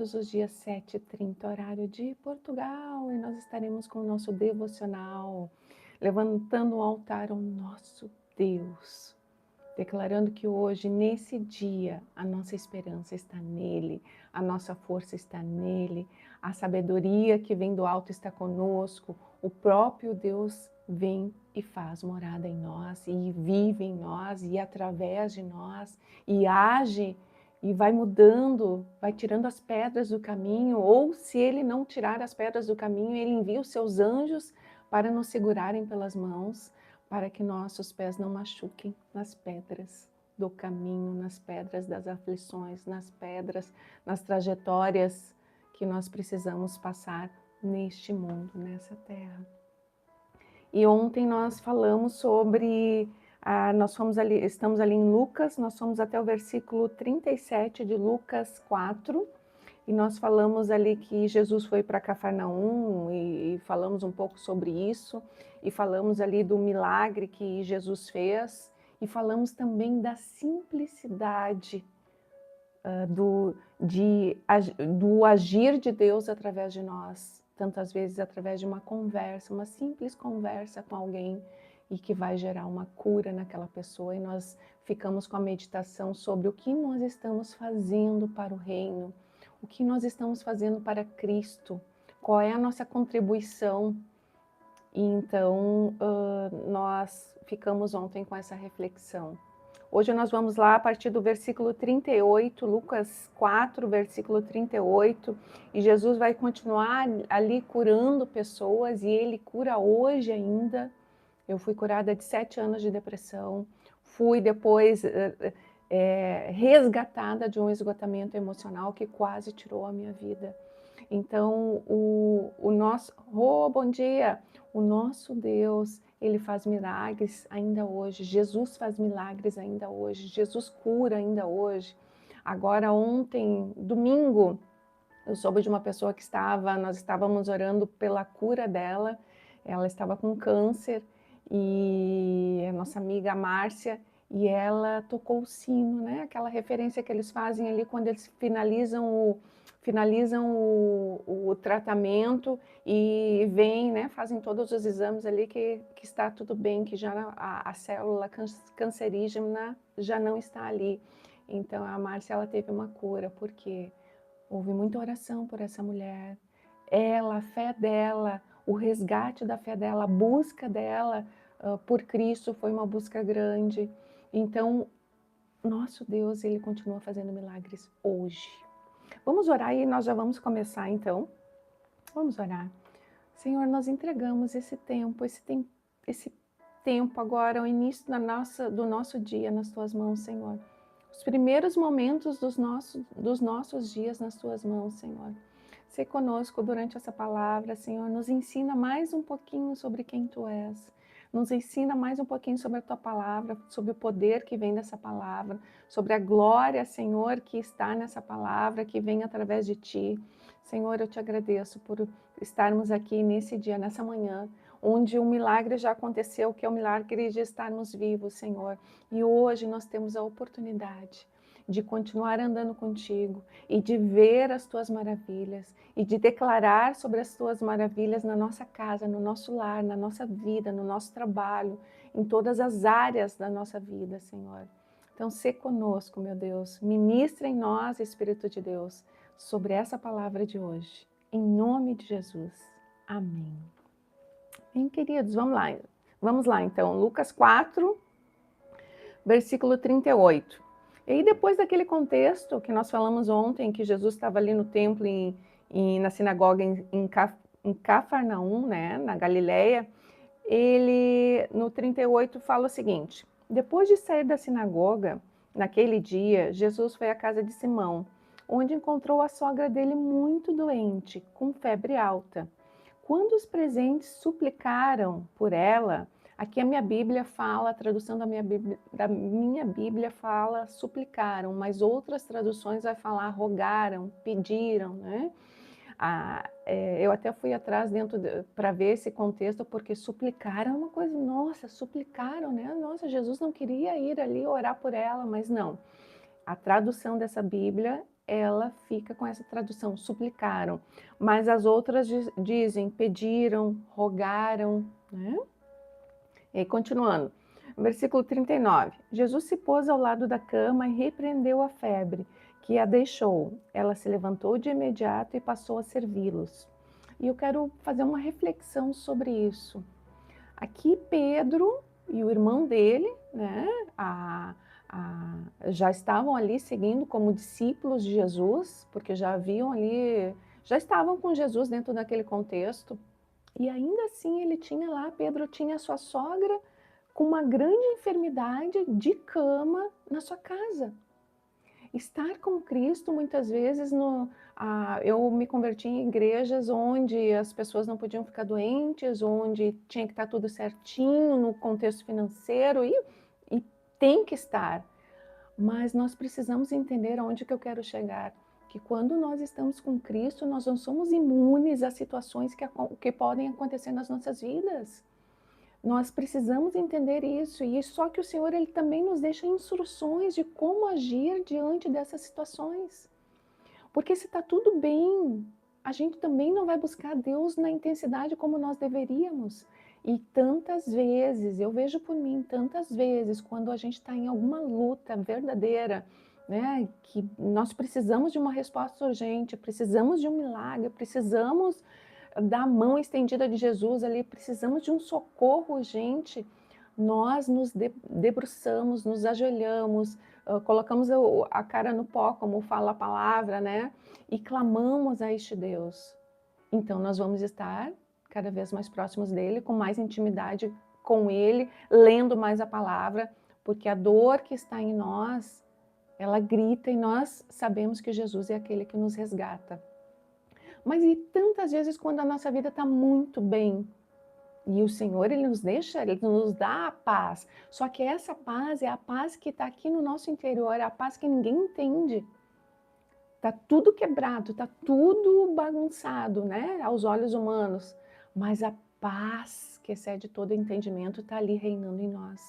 todos os dias 7h30, horário de Portugal, e nós estaremos com o nosso devocional, levantando um altar ao nosso Deus, declarando que hoje, nesse dia, a nossa esperança está nele, a nossa força está nele, a sabedoria que vem do alto está conosco, o próprio Deus vem e faz morada em nós, e vive em nós, e através de nós, e age, e vai mudando, vai tirando as pedras do caminho, ou se ele não tirar as pedras do caminho, ele envia os seus anjos para nos segurarem pelas mãos, para que nossos pés não machuquem nas pedras do caminho, nas pedras das aflições, nas pedras, nas trajetórias que nós precisamos passar neste mundo, nessa terra. E ontem nós falamos sobre, estamos ali em Lucas, nós fomos até o versículo 37 de Lucas 4, e nós falamos ali que Jesus foi para Cafarnaum e falamos um pouco sobre isso, e falamos ali do milagre que Jesus fez, e falamos também da simplicidade do agir de Deus através de nós, tantas vezes através de uma conversa, uma simples conversa com alguém, e que vai gerar uma cura naquela pessoa, e nós ficamos com a meditação sobre o que nós estamos fazendo para o reino, o que nós estamos fazendo para Cristo, qual é a nossa contribuição. E então nós ficamos ontem com essa reflexão. Hoje nós vamos lá a partir do versículo 38, Lucas 4, versículo 38, e Jesus vai continuar ali curando pessoas, e ele cura hoje ainda. Eu fui curada de 7 anos de depressão, fui depois resgatada de um esgotamento emocional que quase tirou a minha vida. Então, bom dia, o nosso Deus, ele faz milagres ainda hoje, Jesus faz milagres ainda hoje, Jesus cura ainda hoje. Agora ontem, domingo, eu soube de uma pessoa que nós estávamos orando pela cura dela, ela estava com câncer, e a nossa amiga Márcia, e ela tocou o sino, né? Aquela referência que eles fazem ali quando eles finalizam o tratamento e vêm, né, fazem todos os exames ali que está tudo bem, que já a célula cancerígena já não está ali. Então a Márcia, ela teve uma cura, porque houve muita oração por essa mulher. A fé dela, o resgate da fé dela, a busca dela por Cristo foi uma busca grande. Então, nosso Deus, ele continua fazendo milagres hoje. Vamos orar e nós já vamos começar então. Vamos orar. Senhor, nós entregamos esse tempo agora, o início do nosso dia nas tuas mãos, Senhor. Os primeiros momentos dos nossos dias nas tuas mãos, Senhor. Sê conosco durante essa palavra, Senhor. Nos ensina mais um pouquinho sobre quem tu és. Nos ensina mais um pouquinho sobre a tua palavra, sobre o poder que vem dessa palavra, sobre a glória, Senhor, que está nessa palavra, que vem através de ti. Senhor, eu te agradeço por estarmos aqui nesse dia, nessa manhã, onde o milagre já aconteceu, que é o milagre de estarmos vivos, Senhor. E hoje nós temos a oportunidade de continuar andando contigo e de ver as tuas maravilhas e de declarar sobre as tuas maravilhas na nossa casa, no nosso lar, na nossa vida, no nosso trabalho, em todas as áreas da nossa vida, Senhor. Então, sê conosco, meu Deus, ministra em nós, Espírito de Deus, sobre essa palavra de hoje, em nome de Jesus. Amém. Bem, queridos, vamos lá então, Lucas 4, versículo 38. E aí, depois daquele contexto que nós falamos ontem, que Jesus estava ali no templo, na sinagoga em Cafarnaum, né, na Galileia, ele, no 38, fala o seguinte: depois de sair da sinagoga, naquele dia, Jesus foi à casa de Simão, onde encontrou a sogra dele muito doente, com febre alta. Quando os presentes suplicaram por ela, aqui a minha Bíblia fala, a tradução da minha Bíblia fala suplicaram, mas outras traduções vai falar rogaram, pediram, né? Eu até fui atrás para ver esse contexto, porque suplicaram é uma coisa, nossa, suplicaram, né? Nossa, Jesus não queria ir ali orar por ela, mas não. A tradução dessa Bíblia ela fica com essa tradução, suplicaram. Mas as outras dizem, pediram, rogaram, né? E aí, continuando. Versículo 39. Jesus se pôs ao lado da cama e repreendeu a febre, que a deixou. Ela se levantou de imediato e passou a servi-los. E eu quero fazer uma reflexão sobre isso. Aqui Pedro e o irmão dele, né, já estavam ali seguindo como discípulos de Jesus, porque já haviam ali, já estavam com Jesus dentro daquele contexto. E ainda assim ele tinha lá, Pedro tinha a sua sogra com uma grande enfermidade de cama na sua casa. Estar com Cristo, muitas vezes, eu me converti em igrejas onde as pessoas não podiam ficar doentes, onde tinha que estar tudo certinho no contexto financeiro, e tem que estar. Mas nós precisamos entender aonde que eu quero chegar. Que quando nós estamos com Cristo, nós não somos imunes a situações que podem acontecer nas nossas vidas. Nós precisamos entender isso, e só que o Senhor ele também nos deixa instruções de como agir diante dessas situações. Porque se está tudo bem, a gente também não vai buscar Deus na intensidade como nós deveríamos. E tantas vezes, eu vejo por mim, tantas vezes, quando a gente está em alguma luta verdadeira, né, que nós precisamos de uma resposta urgente, precisamos de um milagre, precisamos da mão estendida de Jesus ali, precisamos de um socorro urgente, nós nos debruçamos, nos ajoelhamos, colocamos a cara no pó, como fala a palavra, né? E clamamos a este Deus. Então nós vamos estar cada vez mais próximos dele, com mais intimidade com ele, lendo mais a palavra, porque a dor que está em nós, ela grita e nós sabemos que Jesus é aquele que nos resgata. Mas e tantas vezes quando a nossa vida está muito bem, e o Senhor, Ele nos deixa, Ele nos dá a paz. Só que essa paz é a paz que está aqui no nosso interior, é a paz que ninguém entende. Está tudo quebrado, está tudo bagunçado, né? Aos olhos humanos. Mas a paz que excede todo entendimento está ali reinando em nós.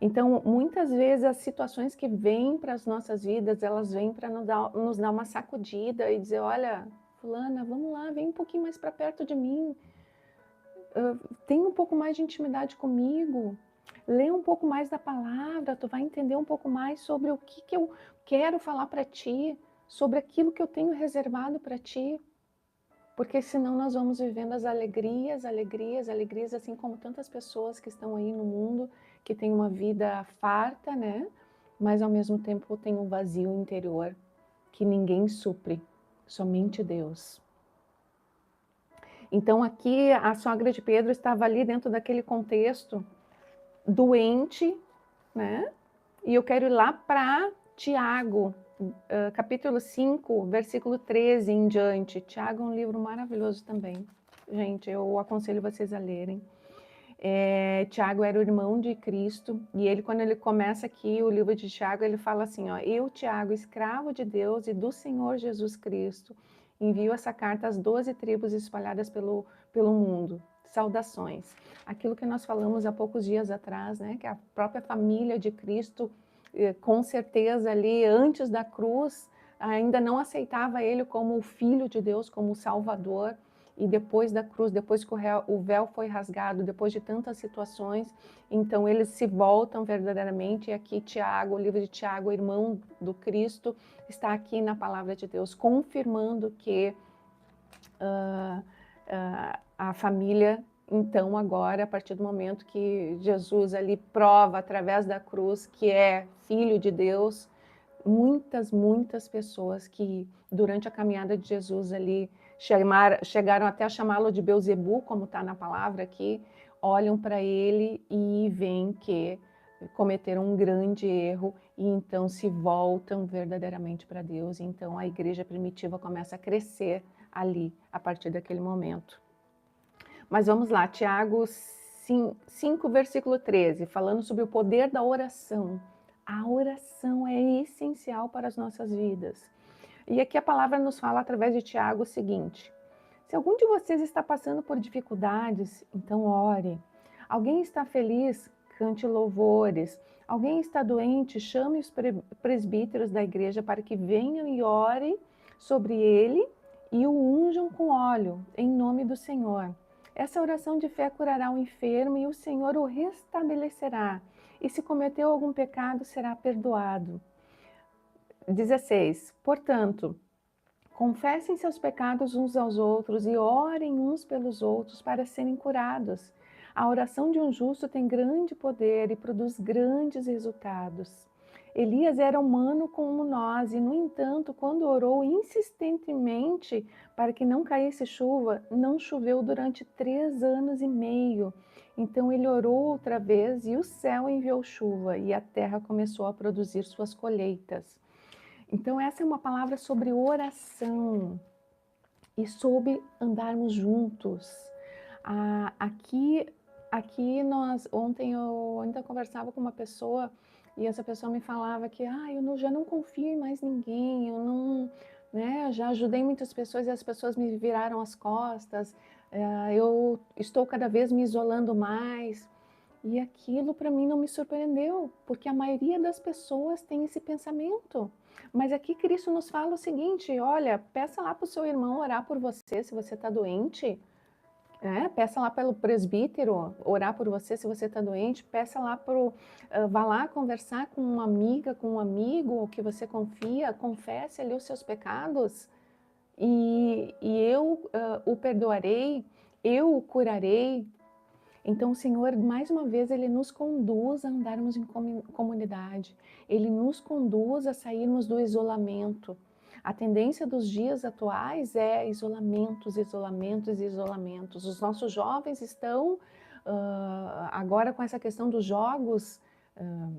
Então, muitas vezes as situações que vêm para as nossas vidas, elas vêm para nos dar uma sacudida e dizer, olha, fulana, vamos lá, vem um pouquinho mais para perto de mim. Tenha um pouco mais de intimidade comigo, lê um pouco mais da palavra, tu vai entender um pouco mais sobre o que eu quero falar para ti, sobre aquilo que eu tenho reservado para ti, porque senão nós vamos vivendo as alegrias, assim como tantas pessoas que estão aí no mundo, que têm uma vida farta, né? Mas ao mesmo tempo tem um vazio interior que ninguém supre, somente Deus. Então aqui a sogra de Pedro estava ali dentro daquele contexto, doente, né? E eu quero ir lá para Tiago, capítulo 5, versículo 13 em diante. Tiago é um livro maravilhoso também. Gente, eu aconselho vocês a lerem. Tiago era o irmão de Cristo, e ele, quando ele começa aqui o livro de Tiago, ele fala assim, ó, eu, Tiago, escravo de Deus e do Senhor Jesus Cristo, envio essa carta às 12 tribos espalhadas pelo mundo. Saudações. Aquilo que nós falamos há poucos dias atrás, né, que a própria família de Cristo, com certeza ali antes da cruz, ainda não aceitava ele como o Filho de Deus, como o Salvador. E depois da cruz, depois que o véu foi rasgado, depois de tantas situações, então eles se voltam verdadeiramente. E aqui Tiago, o livro de Tiago, irmão do Cristo, está aqui na palavra de Deus, confirmando que a família, então agora, a partir do momento que Jesus ali prova através da cruz que é Filho de Deus, muitas pessoas que durante a caminhada de Jesus ali chegaram até a chamá-lo de Beuzebu, como está na palavra aqui, olham para ele e veem que cometeram um grande erro e então se voltam verdadeiramente para Deus. Então a igreja primitiva começa a crescer ali, a partir daquele momento. Mas vamos lá, Tiago 5, versículo 13, falando sobre o poder da oração. A oração é essencial para as nossas vidas. E aqui a palavra nos fala através de Tiago o seguinte: se algum de vocês está passando por dificuldades, então ore. Alguém está feliz, cante louvores. Alguém está doente, chame os presbíteros da igreja para que venham e orem sobre ele e o unjam com óleo, em nome do Senhor. Essa oração de fé curará o enfermo e o Senhor o restabelecerá. E se cometeu algum pecado, será perdoado. 16. Portanto, confessem seus pecados uns aos outros e orem uns pelos outros para serem curados. A oração de um justo tem grande poder e produz grandes resultados. Elias era humano como nós e, no entanto, quando orou insistentemente para que não caísse chuva, não choveu durante 3 anos e meio. Então ele orou outra vez e o céu enviou chuva e a terra começou a produzir suas colheitas. Então essa é uma palavra sobre oração e sobre andarmos juntos. Aqui nós, ontem eu ainda conversava com uma pessoa e essa pessoa me falava que eu já não confio em mais ninguém, eu não, né, já ajudei muitas pessoas e as pessoas me viraram as costas, eu estou cada vez me isolando mais. E aquilo para mim não me surpreendeu, porque a maioria das pessoas tem esse pensamento. Mas aqui Cristo nos fala o seguinte: olha, peça lá para o seu irmão orar por você se você está doente. Peça lá pelo presbítero orar por você se você está doente. Peça lá vá lá conversar com uma amiga, com um amigo que você confia. Confesse ali os seus pecados e eu o perdoarei, eu o curarei. Então, o Senhor, mais uma vez, Ele nos conduz a andarmos em comunidade. Ele nos conduz a sairmos do isolamento. A tendência dos dias atuais é isolamentos, isolamentos, isolamentos. Os nossos jovens estão, agora com essa questão dos jogos,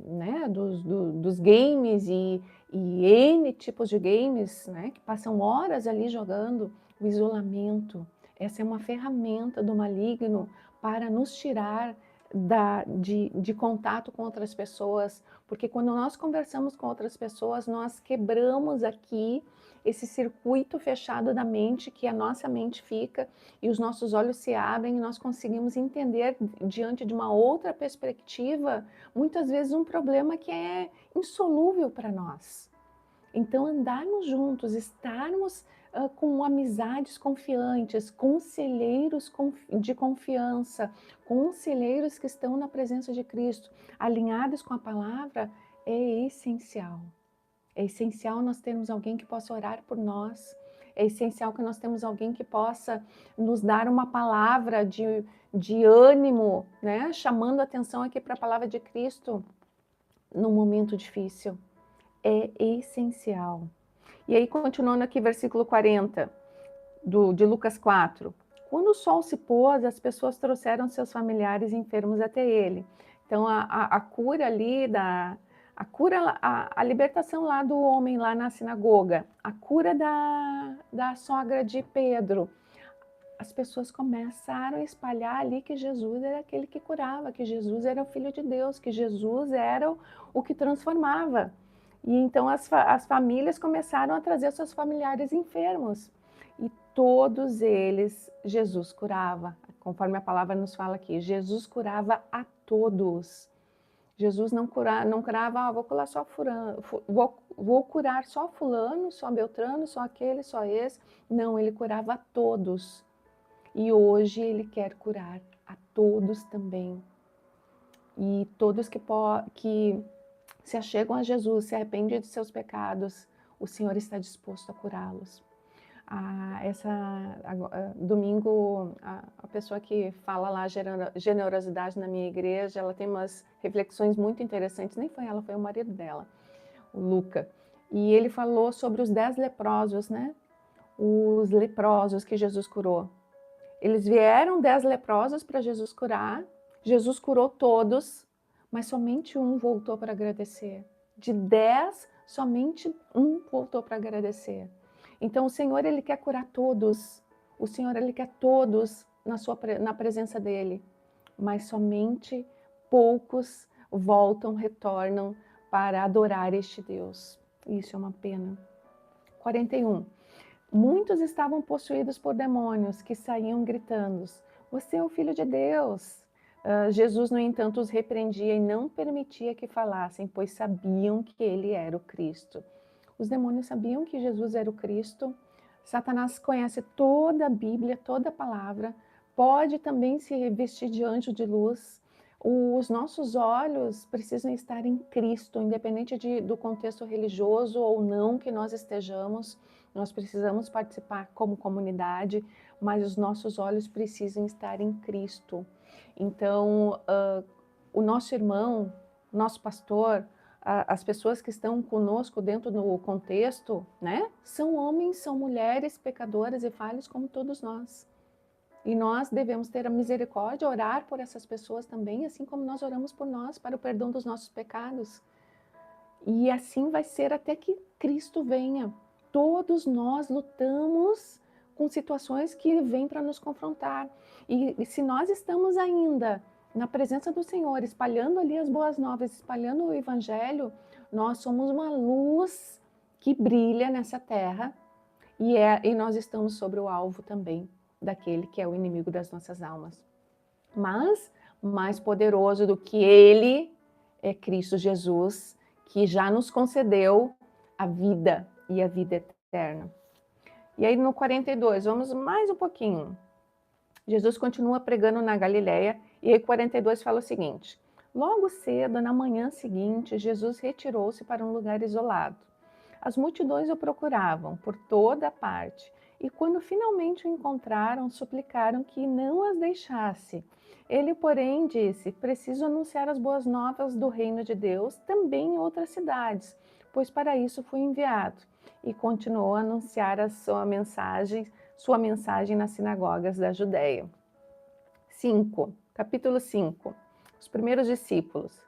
né, dos games e N tipos de games, né, que passam horas ali jogando, o isolamento. Essa é uma ferramenta do maligno para nos tirar de contato com outras pessoas, porque quando nós conversamos com outras pessoas, nós quebramos aqui esse circuito fechado da mente, que a nossa mente fica, e os nossos olhos se abrem e nós conseguimos entender diante de uma outra perspectiva, muitas vezes um problema que é insolúvel para nós. Então, andarmos juntos, estarmos com amizades confiantes, conselheiros de confiança, conselheiros que estão na presença de Cristo, alinhados com a palavra, é essencial. É essencial nós termos alguém que possa orar por nós. É essencial que nós temos alguém que possa nos dar uma palavra de ânimo, né? Chamando a atenção aqui para a palavra de Cristo num momento difícil. É essencial. E aí, continuando aqui, versículo 40, de Lucas 4. Quando o sol se pôs, as pessoas trouxeram seus familiares enfermos até ele. Então, a cura ali, a libertação lá do homem lá na sinagoga, a cura da sogra de Pedro, as pessoas começaram a espalhar ali que Jesus era aquele que curava, que Jesus era o Filho de Deus, que Jesus era o que transformava. E então as famílias começaram a trazer seus familiares enfermos. E todos eles, Jesus curava. Conforme a palavra nos fala aqui, Jesus curava a todos. Jesus não curava, vou curar só fulano, vou curar só fulano, só Beltrano, só aquele, só esse. Não, ele curava a todos. E hoje ele quer curar a todos também. E todos que se achegam a Jesus, se arrependem de seus pecados, o Senhor está disposto a curá-los. Domingo, a pessoa que fala lá generosidade na minha igreja, ela tem umas reflexões muito interessantes, nem foi ela, foi o marido dela, o Luca. E ele falou sobre os 10 leprosos, né? Os leprosos que Jesus curou. Eles vieram 10 leprosos para Jesus curar, Jesus curou todos, mas somente um voltou para agradecer. De 10, somente um voltou para agradecer. Então o Senhor, Ele quer curar todos. O Senhor, Ele quer todos na presença dEle. Mas somente poucos retornam para adorar este Deus. Isso é uma pena. 41. Muitos estavam possuídos por demônios que saíam gritando: você é o Filho de Deus. Jesus, no entanto, os repreendia e não permitia que falassem, pois sabiam que ele era o Cristo. Os demônios sabiam que Jesus era o Cristo. Satanás conhece toda a Bíblia, toda a palavra, pode também se vestir de anjo de luz. Os nossos olhos precisam estar em Cristo, independente do contexto religioso ou não que nós estejamos. Nós precisamos participar como comunidade, mas os nossos olhos precisam estar em Cristo. Então, o nosso irmão, nosso pastor, as pessoas que estão conosco dentro do contexto, né, são homens, são mulheres pecadoras e falhos como todos nós. E nós devemos ter a misericórdia, orar por essas pessoas também, assim como nós oramos por nós, para o perdão dos nossos pecados. E assim vai ser até que Cristo venha. Todos nós lutamos com situações que vêm para nos confrontar. E se nós estamos ainda na presença do Senhor, espalhando ali as boas novas, espalhando o Evangelho, nós somos uma luz que brilha nessa terra e nós estamos sobre o alvo também daquele que é o inimigo das nossas almas. Mas mais poderoso do que ele é Cristo Jesus, que já nos concedeu a vida e a vida eterna. E aí no 42, vamos mais um pouquinho. Jesus continua pregando na Galileia e aí 42 fala o seguinte: logo cedo, na manhã seguinte, Jesus retirou-se para um lugar isolado. As multidões o procuravam por toda parte e quando finalmente o encontraram, suplicaram que não as deixasse. Ele, porém, disse: preciso anunciar as boas novas do reino de Deus também em outras cidades, pois para isso fui enviado. E continuou a anunciar a sua mensagem nas sinagogas da Judéia. Capítulo 5. Os primeiros discípulos.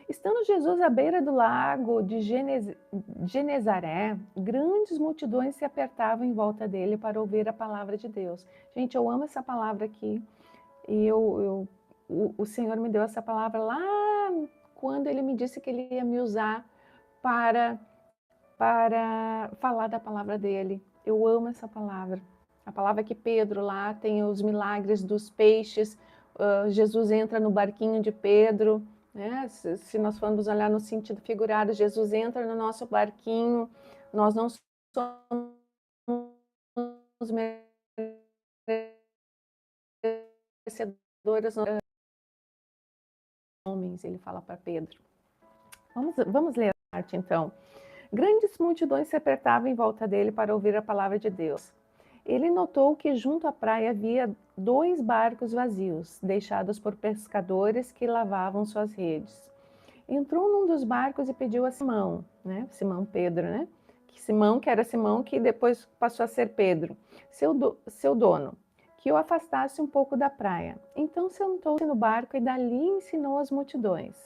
Estando Jesus à beira do lago de Genezaré, grandes multidões se apertavam em volta dele para ouvir a palavra de Deus. Gente, eu amo essa palavra aqui. E o Senhor me deu essa palavra lá quando Ele me disse que Ele ia me usar para falar da palavra dEle. Eu amo essa palavra. A palavra que Pedro lá tem os milagres dos peixes. Jesus entra no barquinho de Pedro. Né? Se nós formos olhar no sentido figurado, Jesus entra no nosso barquinho. Nós não somos merecedores, homens, ele fala para Pedro. Vamos ler a parte então. Grandes multidões se apertavam em volta dele para ouvir a palavra de Deus. Ele notou que junto à praia havia 2 barcos vazios, deixados por pescadores que lavavam suas redes. Entrou num dos barcos e pediu a Simão, né? Simão Pedro, né? Que era Simão, que depois passou a ser Pedro, seu dono, que o afastasse um pouco da praia. Então sentou-se no barco e dali ensinou as multidões.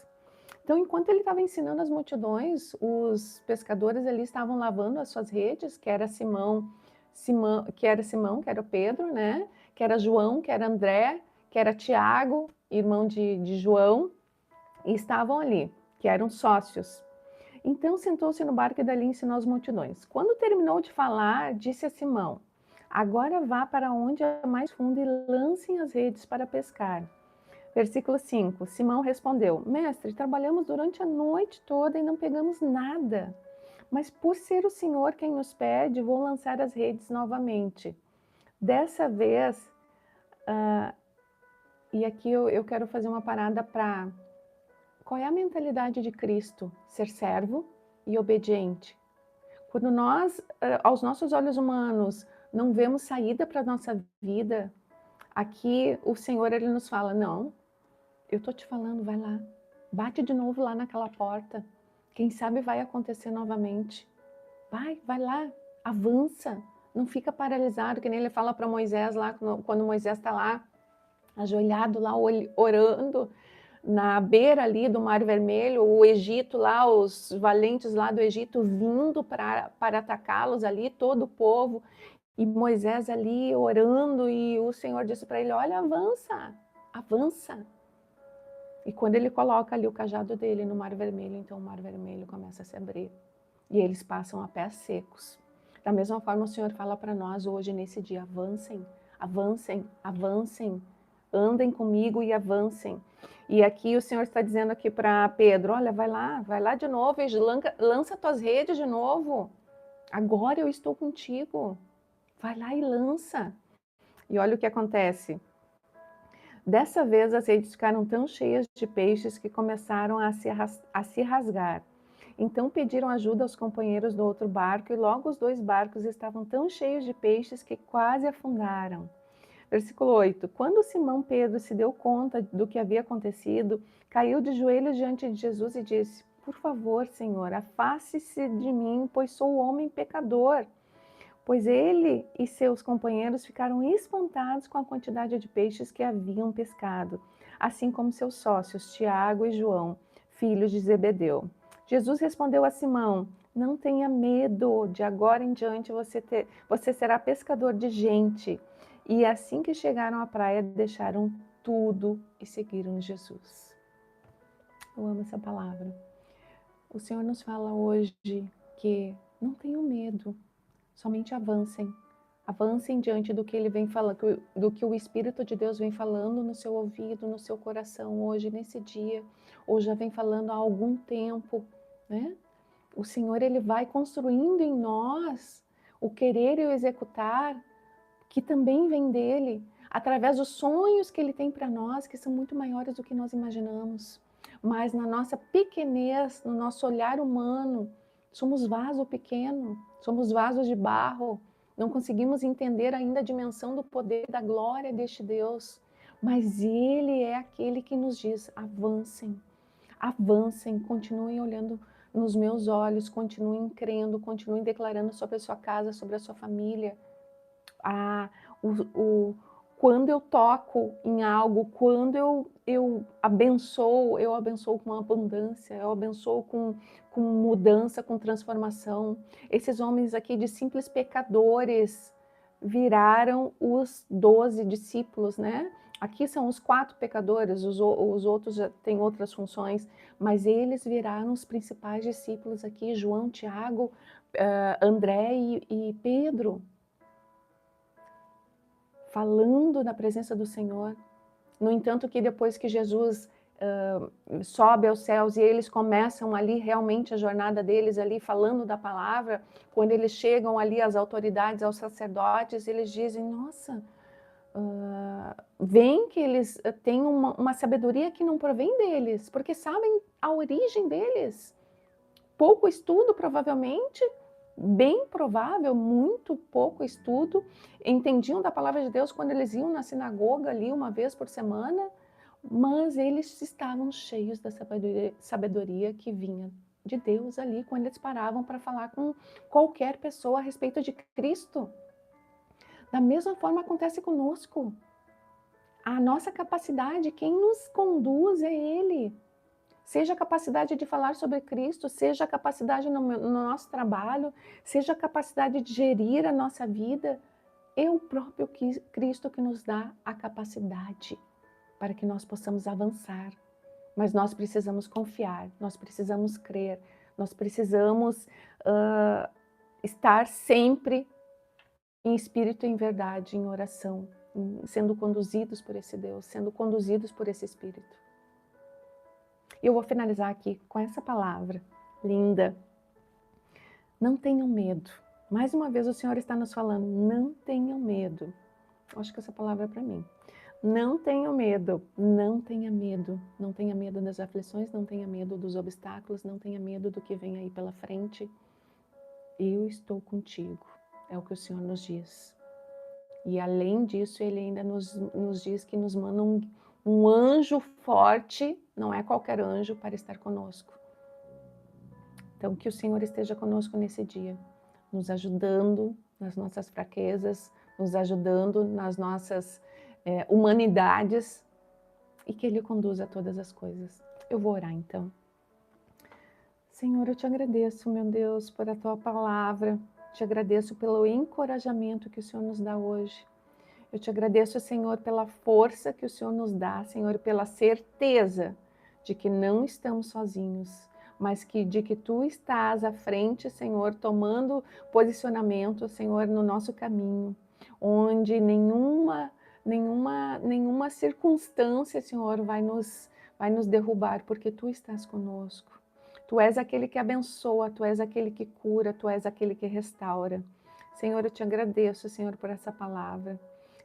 Então, enquanto ele estava ensinando as multidões, os pescadores ali estavam lavando as suas redes, que era Simão, que era o Pedro, né? Que era João, que era André, que era Tiago, irmão de João, e estavam ali, que eram sócios. Então sentou-se no barco e dali ensinou as multidões. Quando terminou de falar, disse a Simão: agora vá para onde é mais fundo e lancem as redes para pescar. Versículo 5. Simão respondeu: mestre, trabalhamos durante a noite toda e não pegamos nada. Mas por ser o Senhor quem nos pede, vou lançar as redes novamente. Dessa vez, e aqui eu quero fazer uma parada para... Qual é a mentalidade de Cristo? Ser servo e obediente. Quando nós, aos nossos olhos humanos, não vemos saída para a nossa vida, aqui o Senhor ele nos fala: não, eu estou te falando, vai lá, bate de novo lá naquela porta. Quem sabe vai acontecer novamente. Vai lá, avança, não fica paralisado, que nem ele fala para Moisés lá, quando Moisés está lá, ajoelhado lá, orando, na beira ali do Mar Vermelho, o Egito lá, os valentes lá do Egito vindo para atacá-los ali, todo o povo, e Moisés ali orando, e o Senhor disse para ele: olha, avança, avança. E quando ele coloca ali o cajado dele no Mar Vermelho, então o Mar Vermelho começa a se abrir. E eles passam a pés secos. Da mesma forma, o Senhor fala para nós hoje, nesse dia: avancem, avancem, avancem. andem comigo e avancem. E aqui o Senhor está dizendo aqui para Pedro, olha, vai lá de novo e lança tuas redes de novo. Agora eu estou contigo. Vai lá e lança. E olha o que acontece. Dessa vez as redes ficaram tão cheias de peixes que começaram a se rasgar. Então pediram ajuda aos companheiros do outro barco e logo os 2 barcos estavam tão cheios de peixes que quase afundaram. Versículo 8. Quando Simão Pedro se deu conta do que havia acontecido, caiu de joelhos diante de Jesus e disse, por favor, Senhor, afaste-se de mim, pois sou homem pecador. Pois ele e seus companheiros ficaram espantados com a quantidade de peixes que haviam pescado, assim como seus sócios, Tiago e João, filhos de Zebedeu. Jesus respondeu a Simão, não tenha medo, de agora em diante você será pescador de gente. E assim que chegaram à praia, deixaram tudo e seguiram Jesus. Eu amo essa palavra. O Senhor nos fala hoje que não tenham medo, somente avancem. Avancem diante do que Ele vem falando, do que o Espírito de Deus vem falando no seu ouvido, no seu coração hoje, nesse dia, ou já vem falando há algum tempo, né? O Senhor, Ele vai construindo em nós o querer e o executar, que também vem dEle, através dos sonhos que Ele tem para nós, que são muito maiores do que nós imaginamos. Mas na nossa pequenez, no nosso olhar humano, somos vaso pequeno, somos vasos de barro, não conseguimos entender ainda a dimensão do poder, da glória deste Deus. Mas Ele é aquele que nos diz, avancem, avancem, continuem olhando nos meus olhos, continuem crendo, continuem declarando sobre a sua casa, sobre a sua família. Quando eu toco em algo, quando eu abençoo com abundância, eu abençoo com mudança, com transformação. Esses homens aqui de simples pecadores viraram os 12 discípulos, né? Aqui são os 4 pecadores, os outros já têm outras funções, mas eles viraram os principais discípulos aqui, João, Tiago, André e Pedro, falando na presença do Senhor. No entanto, que depois que Jesus sobe aos céus e eles começam ali realmente a jornada deles ali falando da palavra, quando eles chegam ali às autoridades, aos sacerdotes, eles dizem, nossa, veem que eles têm uma sabedoria que não provém deles, porque sabem a origem deles. Pouco estudo, provavelmente, bem provável, muito pouco estudo, entendiam da palavra de Deus quando eles iam na sinagoga ali uma vez por semana, mas eles estavam cheios da sabedoria que vinha de Deus ali, quando eles paravam para falar com qualquer pessoa a respeito de Cristo. Da mesma forma acontece conosco. A nossa capacidade, quem nos conduz é Ele. Seja a capacidade de falar sobre Cristo, seja a capacidade no nosso trabalho, seja a capacidade de gerir a nossa vida, é o próprio Cristo que nos dá a capacidade para que nós possamos avançar. Mas nós precisamos confiar, nós precisamos crer, nós precisamos estar sempre em espírito e em verdade, em oração, sendo conduzidos por esse Deus, sendo conduzidos por esse Espírito. Eu vou finalizar aqui com essa palavra linda. Não tenham medo. Mais uma vez o Senhor está nos falando, não tenham medo. Acho que essa palavra é para mim. Não tenham medo, não tenha medo. Não tenha medo das aflições, não tenha medo dos obstáculos, não tenha medo do que vem aí pela frente. Eu estou contigo, é o que o Senhor nos diz. E além disso, Ele ainda nos diz que nos manda um anjo forte, não é qualquer anjo, para estar conosco. Então, que o Senhor esteja conosco nesse dia, nos ajudando nas nossas fraquezas, nos ajudando nas nossas humanidades, e que Ele conduza todas as coisas. Eu vou orar então. Senhor, eu te agradeço, meu Deus, por a Tua palavra, te agradeço pelo encorajamento que o Senhor nos dá hoje. Eu te agradeço, Senhor, pela força que o Senhor nos dá, Senhor, pela certeza de que não estamos sozinhos, mas de que Tu estás à frente, Senhor, tomando posicionamento, Senhor, no nosso caminho, onde nenhuma nenhuma circunstância, Senhor, vai nos derrubar, porque Tu estás conosco. Tu és aquele que abençoa, Tu és aquele que cura, Tu és aquele que restaura. Senhor, eu te agradeço, Senhor, por essa palavra.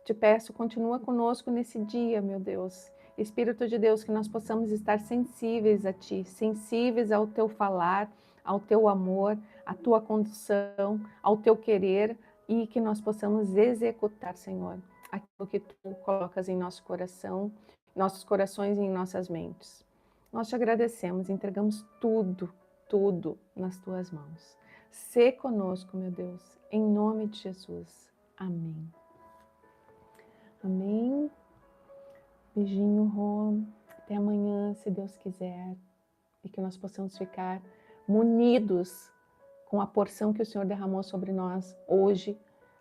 Te peço, continua conosco nesse dia, meu Deus. Espírito de Deus, que nós possamos estar sensíveis a Ti, sensíveis ao Teu falar, ao Teu amor, à Tua condução, ao Teu querer, e que nós possamos executar, Senhor, aquilo que Tu colocas em nosso coração, nossos corações e em nossas mentes. Nós te agradecemos, entregamos tudo nas Tuas mãos. Sê conosco, meu Deus, em nome de Jesus. Amém. Amém. Beijinho, Rô. Até amanhã, se Deus quiser. E que nós possamos ficar munidos com a porção que o Senhor derramou sobre nós hoje,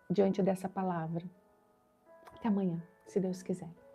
diante dessa palavra. Até amanhã, se Deus quiser.